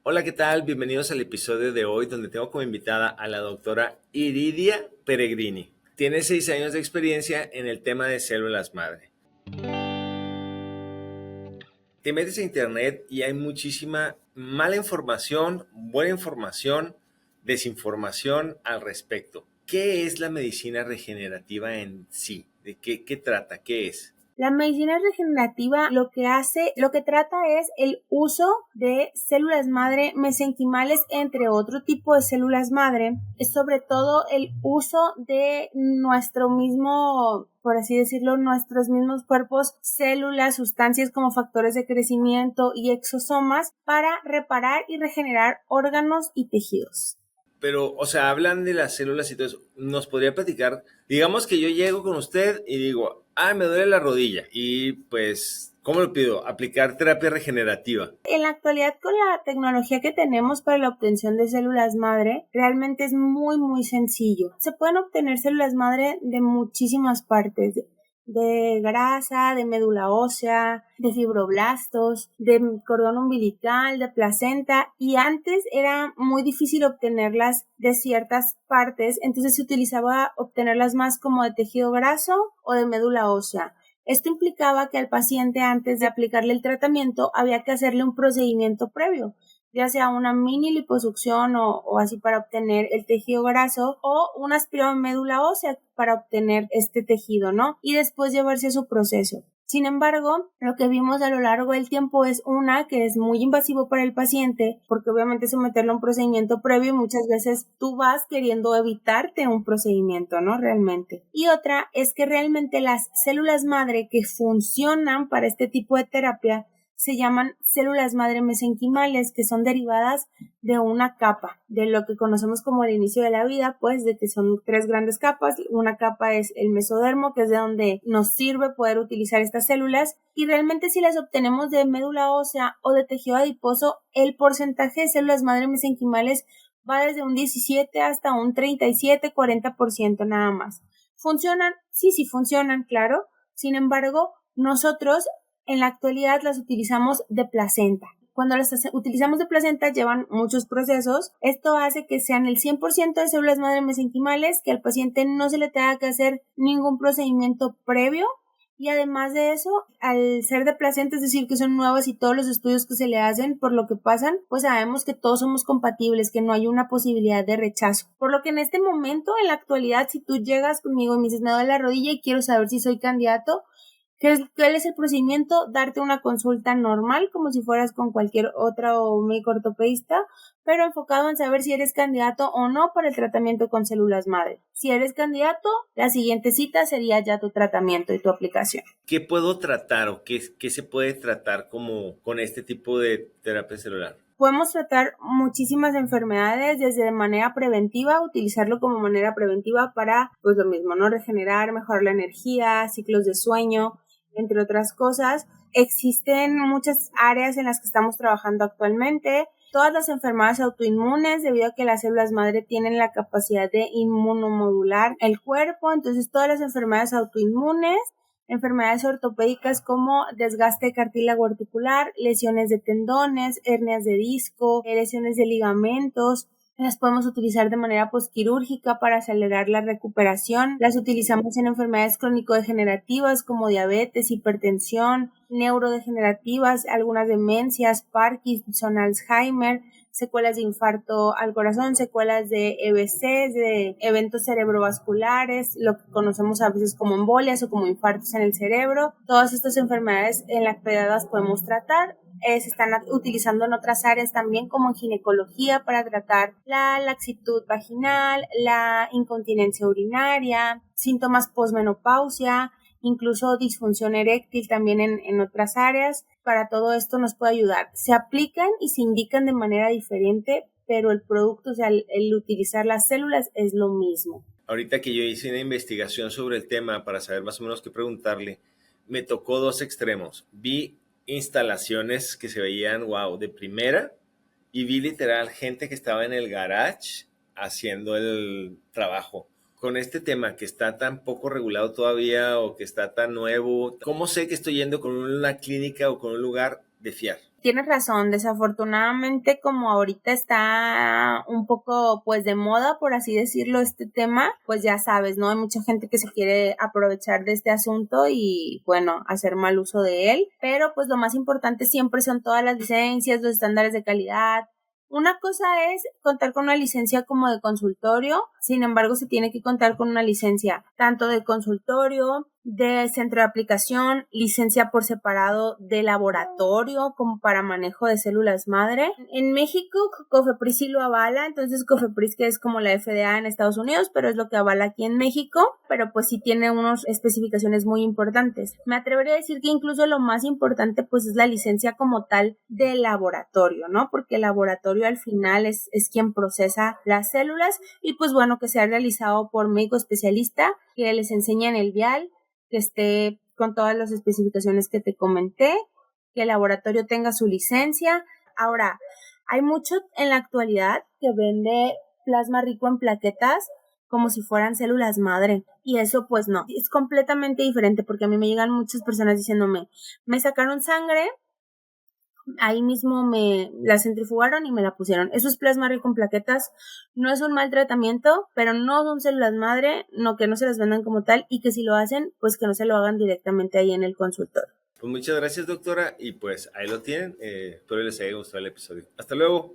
Hola, ¿qué tal? Bienvenidos al episodio de hoy donde tengo como invitada a la doctora Iridia Peregrini. Tiene 6 años de experiencia en el tema de células madre. Te metes a internet y hay muchísima mala información, buena información, desinformación al respecto. ¿Qué es la medicina regenerativa en sí? ¿De qué trata? ¿Qué es? La medicina regenerativa lo que trata es el uso de células madre mesenquimales, entre otro tipo de células madre, es sobre todo el uso de nuestro mismo, por así decirlo, nuestros mismos cuerpos, células, sustancias como factores de crecimiento y exosomas para reparar y regenerar órganos y tejidos. Pero, o sea, hablan de las células y todo eso. ¿Nos podría platicar? Digamos que yo llego con usted y digo, me duele la rodilla. Y pues, ¿cómo lo pido? Aplicar terapia regenerativa. En la actualidad, con la tecnología que tenemos para la obtención de células madre, realmente es muy sencillo. Se pueden obtener células madre de muchísimas partes, de grasa, de médula ósea, de fibroblastos, de cordón umbilical, de placenta, y antes era muy difícil obtenerlas de ciertas partes, entonces se utilizaba obtenerlas más como de tejido graso o de médula ósea. Esto implicaba que al paciente, antes de aplicarle el tratamiento, había que hacerle un procedimiento previo, ya sea una mini liposucción o así para obtener el tejido graso, o un aspirado de médula ósea para obtener este tejido, ¿no? Y después llevarse a su proceso. Sin embargo, lo que vimos a lo largo del tiempo es que es muy invasivo para el paciente, porque obviamente someterlo a un procedimiento previo, muchas veces tú vas queriendo evitarte un procedimiento, ¿no? Realmente. Y otra es que realmente las células madre que funcionan para este tipo de terapia se llaman células madre mesenquimales, que son derivadas de una capa, de lo que conocemos como el inicio de la vida, pues de que son 3 grandes capas. Una capa es el mesodermo, que es de donde nos sirve poder utilizar estas células, y realmente si las obtenemos de médula ósea o de tejido adiposo, el porcentaje de células madre mesenquimales va desde un 17 hasta un 37-40% nada más. ¿Funcionan? Sí funcionan, claro. Sin embargo, nosotros en la actualidad las utilizamos de placenta. Cuando las utilizamos de placenta llevan muchos procesos. Esto hace que sean el 100% de células madre mesenquimales, que al paciente no se le tenga que hacer ningún procedimiento previo. Y además de eso, al ser de placenta, es decir, que son nuevas y todos los estudios que se le hacen por lo que pasan, pues sabemos que todos somos compatibles, que no hay una posibilidad de rechazo. Por lo que en este momento, en la actualidad, si tú llegas conmigo y me dices, me duele la rodilla y quiero saber si soy candidato, ¿cuál es el procedimiento? Darte una consulta normal, como si fueras con cualquier otro médico ortopedista, pero enfocado en saber si eres candidato o no para el tratamiento con células madre. Si eres candidato, la siguiente cita sería ya tu tratamiento y tu aplicación. ¿Qué puedo tratar o qué se puede tratar como con este tipo de terapia celular? Podemos tratar muchísimas enfermedades desde de manera preventiva, utilizarlo como manera preventiva para, pues lo mismo, ¿no? Regenerar, mejorar la energía, ciclos de sueño, entre otras cosas. Existen muchas áreas en las que estamos trabajando actualmente. Todas las enfermedades autoinmunes, debido a que las células madre tienen la capacidad de inmunomodular el cuerpo, entonces todas las enfermedades autoinmunes, enfermedades ortopédicas como desgaste de cartílago articular, lesiones de tendones, hernias de disco, lesiones de ligamentos. Las podemos utilizar de manera posquirúrgica para acelerar la recuperación. Las utilizamos en enfermedades crónico-degenerativas como diabetes, hipertensión, neurodegenerativas, algunas demencias, Parkinson, Alzheimer, secuelas de infarto al corazón, secuelas de EBCs, de eventos cerebrovasculares, lo que conocemos a veces como embolias o como infartos en el cerebro. Todas estas enfermedades en la actualidad las podemos tratar. Se están utilizando en otras áreas también, como en ginecología, para tratar la laxitud vaginal, la incontinencia urinaria, síntomas posmenopausia, incluso disfunción eréctil también en otras áreas. Para todo esto nos puede ayudar. Se aplican y se indican de manera diferente, pero el producto, o sea, el utilizar las células es lo mismo. Ahorita que yo hice una investigación sobre el tema para saber más o menos qué preguntarle, me tocó 2 extremos. Vi instalaciones que se veían, wow, de primera, y vi literal gente que estaba en el garage haciendo el trabajo. Con este tema que está tan poco regulado todavía o que está tan nuevo, ¿cómo sé que estoy yendo con una clínica o con un lugar de fiar? tienes razón, desafortunadamente como ahorita está un poco pues de moda, por así decirlo, este tema, pues ya sabes, ¿no? Hay mucha gente que se quiere aprovechar de este asunto y bueno, hacer mal uso de él, pero pues lo más importante siempre son todas las licencias, los estándares de calidad. Una cosa es contar con una licencia como de consultorio, sin embargo se tiene que contar con una licencia tanto de consultorio, de centro de aplicación, licencia por separado de laboratorio como para manejo de células madre. En México COFEPRIS sí lo avala, entonces COFEPRIS que es como la FDA en Estados Unidos, pero es lo que avala aquí en México, pero pues sí tiene unas especificaciones muy importantes. Me atrevería a decir que incluso lo más importante pues es la licencia como tal de laboratorio, ¿no? Porque el laboratorio al final es quien procesa las células y pues bueno, que sea realizado por médico especialista, que les enseña en el vial, que esté con todas las especificaciones que te comenté, que el laboratorio tenga su licencia. Ahora, hay mucho en la actualidad que vende plasma rico en plaquetas como si fueran células madre, y eso pues no, es completamente diferente, porque a mí me llegan muchas personas diciéndome, me sacaron sangre, ahí mismo me la centrifugaron y me la pusieron. Eso es plasma rico en plaquetas, no es un mal tratamiento, pero no son células madre, no, que no se las vendan como tal, y que si lo hacen, pues que no se lo hagan directamente ahí en el consultorio. Pues muchas gracias, doctora, y pues ahí lo tienen. Espero les haya gustado el episodio. Hasta luego.